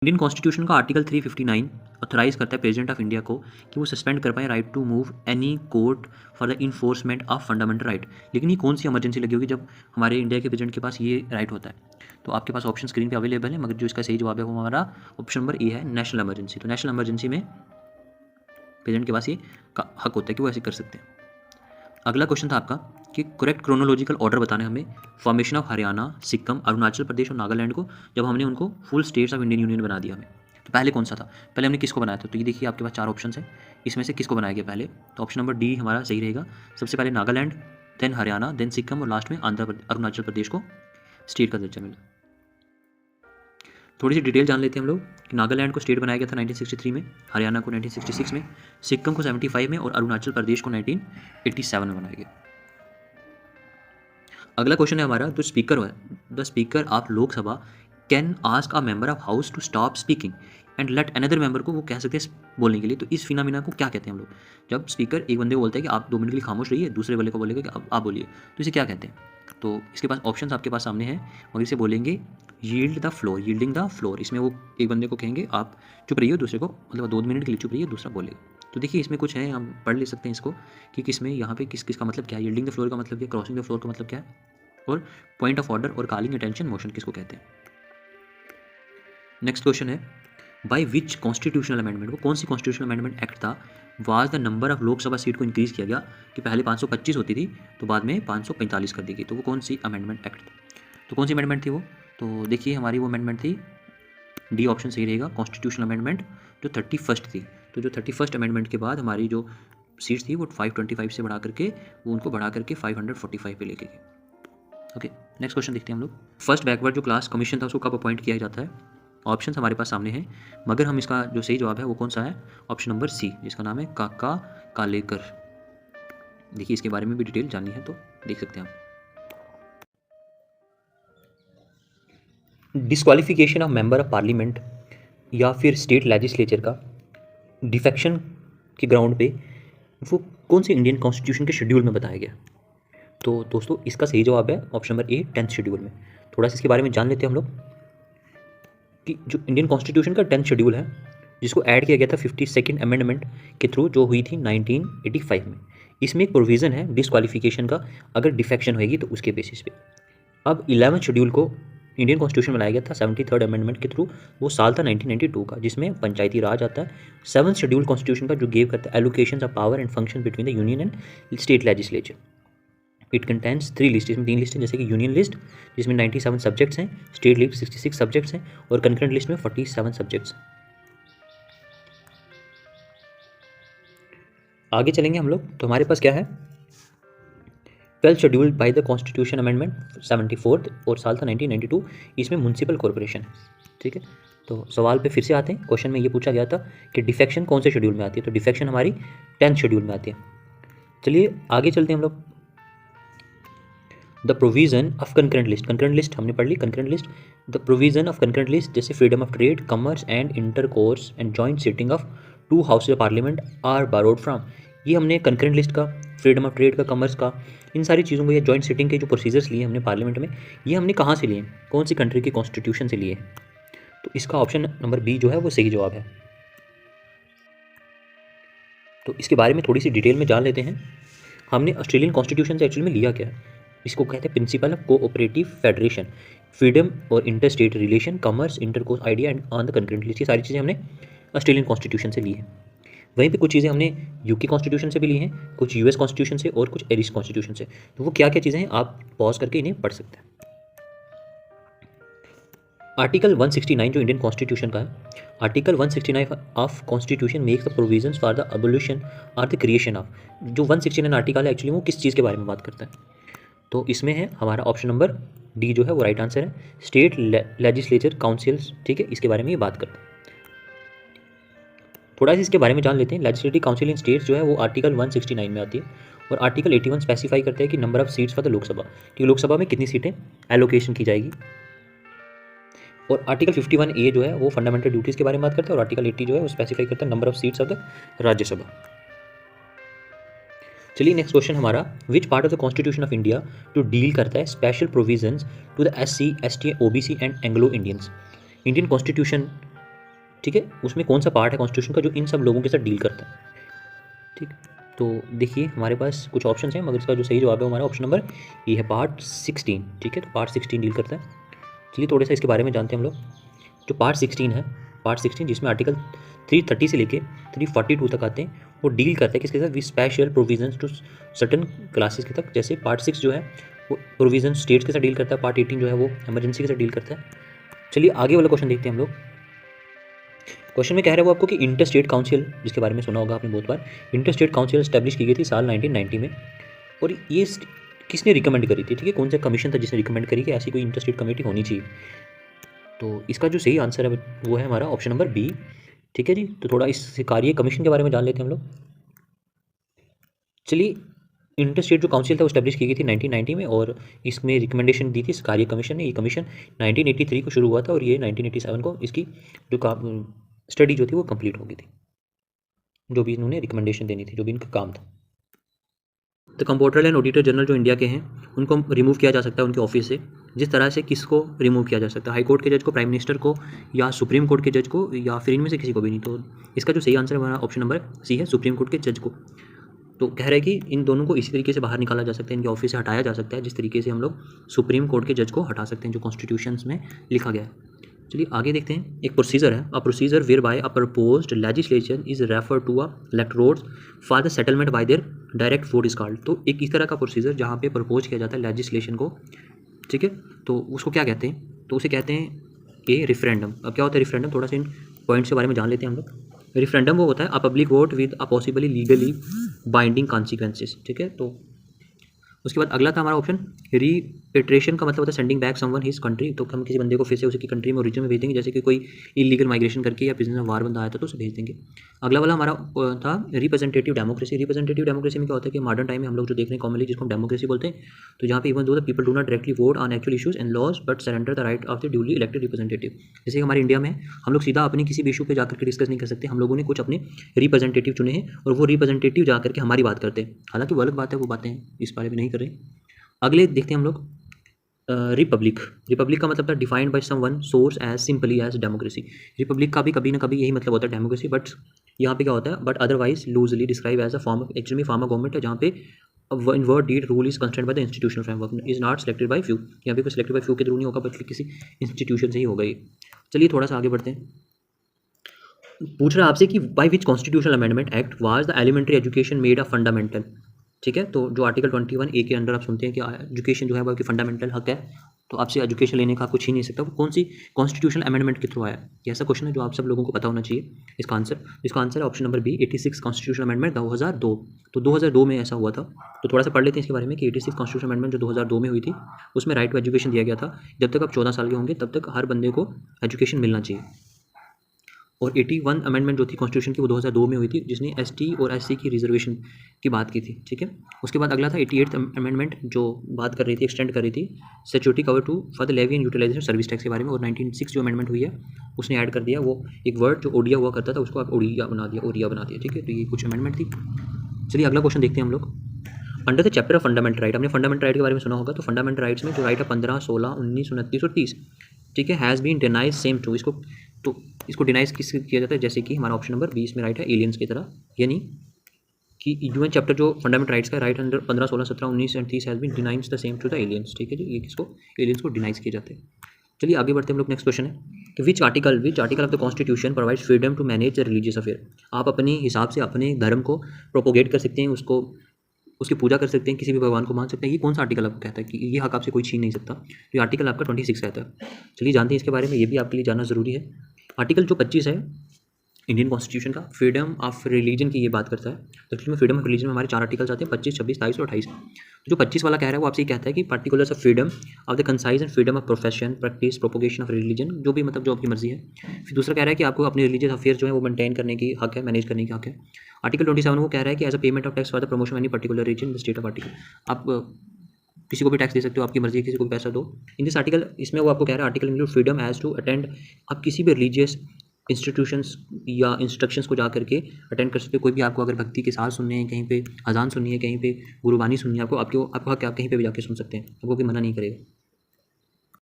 Indian constitution का article 359 authorise करता है प्रेसिडेंट ऑफ इंडिया को कि वो सस्पेंड कर पाए right to move any court for the enforcement of fundamental right. लेकिन ये कौन सी इमरजेंसी लगी होगी जब हमारे इंडिया के प्रेसिडेंट के पास ये राइट होता है? तो आपके पास ऑप्शन स्क्रीन पे अवेलेबल है, मगर जो इसका सही जवाब है वो हमारा ऑप्शन नंबर ए है, नेशनल इमरजेंसी। तो नेशनल इमरजेंसी में प्रेसिडेंट के पास ये हक होता है कि वो ऐसे कर सकते हैं। अगला क्वेश्चन था आपका कि करेक्ट क्रोनोलॉजिकल ऑर्डर बताना है हमें फॉर्मेशन ऑफ हरियाणा, सिक्किम, अरुणाचल प्रदेश और नागालैंड को, जब हमने उनको full states of Indian union बना दिया हमें। तो पहले कौन सा था, पहले हमने किसको बनाया था? तो ये देखिए आपके पास 4 ऑप्शन है, इसमें से किसको बनाया गया पहले? तो ऑप्शन नंबर डी हमारा सही रहेगा। सबसे पहले नागालैंड, देन हरियाणा, देन सिक्किम और लास्ट में अरुणाचल प्रदेश को स्टेट का दर्जा मिला। थोड़ी सी डिटेल जान लेते हैं हम लोग कि नागालैंड को स्टेट बनाया गया था 1963 में, हरियाणा को 1966 में, सिक्किम को 75 में और अरुणाचल प्रदेश को 1987 में बनाया गया। अगला क्वेश्चन है हमारा, जो स्पीकर है, the speaker of Lok Sabha can ask a member of house to stop speaking and let another member को वो कह सकते हैं बोलने के लिए। तो इस फिनोमिना को क्या कहते हैं हम लोग? जब स्पीकर एक बंदे को बोलता है कि आप 2 मिनट के लिए खामोश रहिए, दूसरे वाले को बोलेगा कि आप बोलिए, तो इसे क्या कहते हैं? तो इसके पास ऑप्शन आपके पास सामने है, मगर इसे बोलेंगे yield the floor, yielding the floor. इसमें वो एक बंदे को कहेंगे आप चुप रहिए, दूसरे को मतलब 2 मिनट के लिए चुप रहिए, दूसरा बोलेगा। तो देखिए इसमें कुछ है, हम पढ़ ले सकते हैं इसको कि किसमें यहाँ पे किस किस का मतलब क्या है। यील्डिंग द फ्लोर का मतलब क्या, क्रॉसिंग द फ्लोर का मतलब क्या है, और पॉइंट ऑफ ऑर्डर और कॉलिंग अटेंशन मोशन किसको कहते हैं। नेक्स्ट क्वेश्चन है, बाय विच कॉन्स्टिट्यूशनल अमेंडमेंट, वो कौन सी कॉन्स्टिट्यूशनल अमेंडमेंट एक्ट था was the number of Lok Sabha seat को इंक्रीज किया गया, कि पहले 525 होती थी तो बाद में 545 कर दी गई। तो वो कौन सी अमेंडमेंट एक्ट, तो कौन सी अमेंडमेंट थी वो? तो देखिए हमारी वो अमेंडमेंट थी, डी ऑप्शन सही रहेगा, कॉन्स्टिट्यूशनल अमेंडमेंट जो 31st थी। तो जो 31st अमेंडमेंट के बाद हमारी जो सीट थी वो 525 से बढ़ा करके वो उनको बढ़ा करके 545 पे लेके गए। ओके, नेक्स्ट क्वेश्चन देखते हैं हम लोग। फर्स्ट बैकवर्ड जो क्लास कमीशन था उसको कब अपॉइंट किया जाता है? ऑप्शन हमारे पास सामने हैं, मगर हम इसका जो सही जवाब है वो कौन सा है? ऑप्शन नंबर सी, जिसका नाम है काका कालेकर। देखिए इसके बारे में भी डिटेल जाननी है तो देख सकते हैं आप। Disqualification of member of parliament या फिर स्टेट लेजिस्लेचर का डिफेक्शन के ग्राउंड पे वो कौन से इंडियन कॉन्स्टिट्यूशन के शेड्यूल में बताया गया? तो दोस्तों इसका सही जवाब है option number A, 10th schedule में। थोड़ा सा इसके बारे में जान लेते हैं हम लोग कि जो इंडियन कॉन्स्टिट्यूशन का 10th शेड्यूल है, जिसको ऐड किया गया था 52nd अमेंडमेंट के थ्रू, जो हुई थी 1985 में, इसमें एक प्रोविज़न है डिस्क्वालिफिकेशन का, अगर डिफेक्शन होएगी तो उसके बेसिस पे। अब 11th शेड्यूल को इंडियन कॉन्स्टिट्यूशन बनाया गया था 73rd अमेंडमेंट के थ्रू, वो साल था 1992 का, जिसमें पंचायती राज आता है। 7th शेड्यूल कॉन्स्टिट्यूशन का जो गेव करता है allocation of power and function between the union and state legislature. It contains 3 list, इसमें 3 लिस्ट हैं, जैसे कि यूनियन लिस्ट जिसमें 97 सब्जेक्ट्स हैं, स्टेट लिस्ट 66 सब्जेक्ट्स हैं और कंकरेंट लिस्ट में 47 सब्जेक्ट्स। आगे चलेंगे हम लोग, तो हमारे पास क्या है, 12th schedule by the constitution amendment 74th और साल था 1992, इसमें म्यूनसिपल कॉर्पोरेशन। ठीक है, तो सवाल पे फिर से आते हैं। क्वेश्चन में ये पूछा गया था कि डिफेक्शन कौन से शेड्यूल में आती है, तो डिफेक्शन हमारी 10th शेड्यूल में आती है। चलिए आगे चलते हैं हम लोग। The provision of concurrent list, concurrent list हमने पढ़ ली, concurrent list, the provision of concurrent list जैसे freedom of trade, commerce and intercourse and joint sitting of 2 houses of parliament are borrowed from. ये हमने कंकरेंट लिस्ट का, freedom of trade का, commerce का, इन सारी चीज़ों को, या जॉइंट सिटिंग के जो प्रोसीजर्स लिए हमने पार्लियामेंट में, ये हमने कहाँ से लिए, कौन सी कंट्री के कॉन्स्टिट्यूशन से लिए? तो इसका ऑप्शन नंबर बी जो है वो सही जवाब है। तो इसके बारे में थोड़ी सी डिटेल में जान लेते हैं। हमने ऑस्ट्रेलियन कॉन्स्टिट्यूशन से एक्चुअली में लिया क्या है, इसको कहते हैं principle of cooperative federation, freedom और inter state relation, commerce, intercourse idea and on the concurrent list. ये सारी चीज़ें हमने ऑस्ट्रेलियन कॉन्स्टिट्यूशन से ली है। वहीं पे कुछ चीज़ें हमने यूके कॉन्स्टिट्यूशन से भी ली हैं, कुछ यूएस कॉन्स्टिट्यूशन से और कुछ एरिश कॉन्स्टिट्यूशन से। तो वो क्या क्या चीज़ें हैं आप पॉज करके इन्हें पढ़ सकते हैं। आर्टिकल 169 जो इंडियन कॉन्स्टिट्यूशन का है, article 169 of constitution makes the provisions for the abolition और द क्रिएशन ऑफ। जो 169 आर्टिकल है एक्चुअली वो किस चीज़ के बारे में बात करता है? तो इसमें है हमारा ऑप्शन नंबर डी जो है वो राइट आंसर है, स्टेट लेजिस्लेचर काउंसिल्स। ठीक है, इसके बारे में ये बात करते हैं। थोड़ा सा इसके बारे में जान लेते हैं। लेजिस्लेटिव काउंसिल इन स्टेट्स जो है वो आर्टिकल 169 में आती है, और आर्टिकल 81 स्पेसिफाई करता है कि number of seats for the Lok Sabha, कि लोकसभा में कितनी सीटें एलोकेशन की जाएगी। और आर्टिकल 51A जो है वो फंडामेंटल ड्यूटीज़ के बारे में बात करता है, और आर्टिकल 80 जो है वो स्पेसिफाई करता है number of seats of the Rajya Sabha. चलिए नेक्स्ट क्वेश्चन हमारा, which part of the constitution of India जो डील करता है special provisions to the SC, ST, OBC and Anglo Indians. Indian constitution ठीक है, उसमें कौन सा पार्ट है कॉन्स्टिट्यूशन का जो इन सब लोगों के साथ डील करता है। ठीक, तो देखिए हमारे पास कुछ ऑप्शन हैं, मगर इसका जो सही जवाब है हमारा ऑप्शन नंबर ये है पार्ट 16। ठीक है, तो पार्ट 16 डील करता है। चलिए थोड़ा सा इसके बारे में जानते हैं हम लोग। जो पार्ट 16 है, पार्ट 16 जिसमें आर्टिकल 330 से लेके 342 तक आते हैं, वो डील करता है किसके साथ, with special provisions to certain classes के तक। जैसे पार्ट 6 जो है वो प्रोविजन स्टेट्स के साथ डील करता है, पार्ट 18 जो है वो इमरजेंसी के साथ डील करता है। चलिए आगे वाला क्वेश्चन देखते हैं हम लोग। क्वेश्चन में कह रहा है वो आपको कि इंटर स्टेट काउंसिल, जिसके बारे में सुना होगा आपने बहुत बार, इंटर स्टेट काउंसिल स्टैब्लिश की गई थी साल 1990 में, और ये किसने रिकमेंड करी थी। ठीक है, कौन सा कमीशन था जिसने रिकमेंड करी कि ऐसी कोई इंटर स्टेट कमेटी होनी चाहिए। तो इसका जो सही आंसर है वो है हमारा ऑप्शन नंबर बी। ठीक है जी, तो थोड़ा इस कार्य कमीशन के बारे में जान लेते हैं हम लोग। चलिए, इंटर स्टेट जो काउंसिल था वो स्टैब्लिश की गई थी 1990 में, और इसमें रिकमेंडेशन दी थी इस कार्य कमीशन ने। ये कमीशन 1983 को शुरू हुआ था और ये 1987 को इसकी जो स्टडी जो थी वो कंप्लीट हो गई थी, जो भी इन्होंने रिकमेंडेशन देनी थी, जो भी इनका काम था। तो कंप्ट्रोलर एंड ऑडिटर जनरल जो इंडिया के हैं उनको रिमूव किया जा सकता है उनके ऑफिस से। जिस तरह से किसको रिमूव किया जा सकता है, हाई कोर्ट के जज को, प्राइम मिनिस्टर को, या सुप्रीम कोर्ट के जज को, या फिर इनमें से किसी को भी नहीं। तो इसका जो सही आंसर है हमारा ऑप्शन नंबर सी है, सुप्रीम कोर्ट के जज को। तो कह रहे हैं कि इन दोनों को इसी तरीके से बाहर निकाला जा सकता है, इनके ऑफिस से हटाया जा सकता है जिस तरीके से हम लोग सुप्रीम कोर्ट के जज को हटा सकते हैं, जो कॉन्स्टिट्यूशंस में लिखा गया है। चलिए आगे देखते हैं। एक प्रोसीजर है, a procedure whereby a proposed legislation is refer to a electorates for the settlement by their direct vote is called. तो एक इस तरह का प्रोसीजर जहाँ पे प्रपोज किया जाता है लेजिस्लेशन को, ठीक है, तो उसको क्या कहते हैं, तो उसे कहते हैं कि रेफरेंडम। अब क्या होता है रेफरेंडम, थोड़ा सा इन पॉइंट्स के बारे में जान लेते हैं हम लोग। रेफरेंडम वो होता है a public vote with a possibly legally binding consequences. ठीक है, तो उसके बाद अगला था हमारा ऑप्शन रीपेट्रेशन का मतलब होता है sending back someone his country. तो हम किसी बंदे को फिर से उसकी कंट्री में ओरिजिन में भेज देंगे, जैसे कि कोई इलीगल माइग्रेशन करके या बिजनेस वार बंदा आया था तो उसे भेज देंगे। अगला वाला हमारा था रिप्रेजेंटेटिव डेमोक्रेसी। रिप्रेजेंटेटिव डेमोक्रेसी में क्या होता है कि मॉडर्न टाइम में हम लोग जो देखने कॉमनली जिसको हम डेमोक्रेसी बोलते हैं, तो जहाँ पे even though the people do not directly vote on actual issues and laws but surrender the right of the duly elected representative. जैसे कि हमारे इंडिया में हम लोग सीधा अपनी किसी भी इशू पे जाकर के डिस्कस नहीं कर सकते, हम लोगों ने कुछ अपने रिप्रेजेंटेटिव चुने हैं और वो रिप्रेजेंटेटिव जाकर के हमारी बात करते हैं। हालांकि वो अलग बात है, वो बातें इस बारे में नहीं कर रहे। अगले देखते हैं हम लोग रिपब्लिक। रिपब्लिक का मतलब था defined by someone source as simply as democracy. Republic का भी कभी ना कभी यही मतलब होता है डेमोक्रेसी, बट यहाँ पे क्या होता है, but otherwise loosely describe as a form of, actually form of government है जहाँ पे in word deed rule is constant by the institutional framework is not selected by few. यहाँ पे कोई सेलेक्टेड बाय फ्यू के थ्रू नहीं होगा, बल्कि किसी इंस्टीट्यूशन से ही होगा ये। चलिए थोड़ा सा आगे बढ़ते हैं। पूछ रहा है आपसे कि by which constitutional amendment act was the elementary education made a fundamental. ठीक है, तो जो आर्टिकल 21A के अंडर आप सुनते हैं कि एजुकेशन जो है वो आपकी फंडामेंटल हक है, तो आपसे एजुकेशन लेने का कुछ ही नहीं सकता। वो कौन सी कॉन्स्टिट्यूशनल अमेंडमेंट के थ्रू आया, ये ऐसा क्वेश्चन है जो आप सब लोगों को पता होना चाहिए। इसका आंसर है option number B 86 constitutional amendment 2002। तो 2002 में ऐसा हुआ था। तो थोड़ा सा पढ़ लेते हैं इसके बारे में कि 86 कॉन्स्टिट्यूशनल अमेंडमेंट जो 2002 में हुई थी, उसमें राइट टू एजुकेशन दिया गया था। जब तक आप 14 साल के होंगे तब तक हर बंदे को एजुकेशन मिलना चाहिए। और 81 अमेंडमेंट जो थी कॉन्स्टिट्यूशन की वो 2002 में हुई थी, जिसने एसटी और एससी की रिजर्वेशन की बात की थी। ठीक है, उसके बाद अगला था 88th अमेंडमेंट जो बात कर रही थी, एक्सटेंड कर रही थी security cover to for the levy and utilisation service tax के बारे में। और 1906 जो अमेंडमेंट हुई है उसने ऐड कर दिया वो एक वर्ड जो ओडिया हुआ करता था उसको आप ओडिया बना दिया। ठीक है, तो ये कुछ अमेंडमेंट थी। चलिए अगला क्वेश्चन देखते हैं हम लोग। Under the chapter of fundamental right, हमने फंडामेंटल राइट के बारे में सुना होगा। तो फंडामेंटल राइट्स में जो राइट है 15, 16, 19, 29 और 30, ठीक है, has been denies same to. इसको डिनाइज किस किया जाता है, जैसे कि हमारा ऑप्शन नंबर 20 में राइट है एलियंस की तरह, यानी कि यूएन चैप्टर जो फंडामेंटल राइट्स का right under 15, 16, 17, 19 and 30 has been denies the same to the aliens. ठीक है जी, ये किसको, एलियंस को डिनाइज किए जाते हैं। चलिए आगे बढ़ते हैं हम लोग। नेक्स्ट क्वेश्चन है कि which article of the constitution provides freedom to manage the religious affair. आप अपने हिसाब से अपने धर्म को प्रोपोगेट कर सकते हैं, उसकी पूजा कर सकते हैं, किसी भी भगवान को मान सकते हैं। ये कौन सा आर्टिकल आपको कहता है कि ये हक आपसे कोई छीन नहीं सकता। तो ये आर्टिकल आपका 26 कहता है। चलिए जानते हैं इसके बारे में, ये भी आपके लिए जानना ज़रूरी है। आर्टिकल जो 25 है इंडियन कॉन्स्टिट्यूशन का, फ्रीडम ऑफ रिलीजन की ये बात करता है। तो एक्चुअली में फ्रीडम ऑफ रिलीजन में हमारे 4 आर्टिकल्स आते हैं, 25, 26, 23 और 28। तो जो 25 वाला कह रहा है वो आपसे ये कहता है कि particulars of freedom of the concise and freedom of profession, practice, propagation of religion, जो भी मतलब जो आपकी मर्जी है। फिर दूसरा कह रहा है कि आपको अपने रिलीजियस अफेयर जो है वो मेंटेन करने की हक है, मैनेज करने की हक है। आर्टिकल 27 वो कह रहा है कि as a payment of tax for the promotion any particular region in the state of article. आप किसी को भी टैक्स दे सकते हो, आपकी मर्जी है, किसी को भी पैसा दो। इन दिस आर्टिकल, इसमें वो आपको कह रहा है article include freedom as to attend, आप किसी भी रिलीजियस इंस्टीट्यूशंस या इंस्ट्रक्शंस को जा करके अटेंड कर सकते हो। कोई भी आपको अगर भक्ति के साथ सुनने हैं, कहीं पे अजान सुननी है, कहीं पे गुरुबानी सुननी है, आपको हक है, आप कहीं पे भी जाके सुन सकते हैं, आपको कोई मना नहीं करेगा।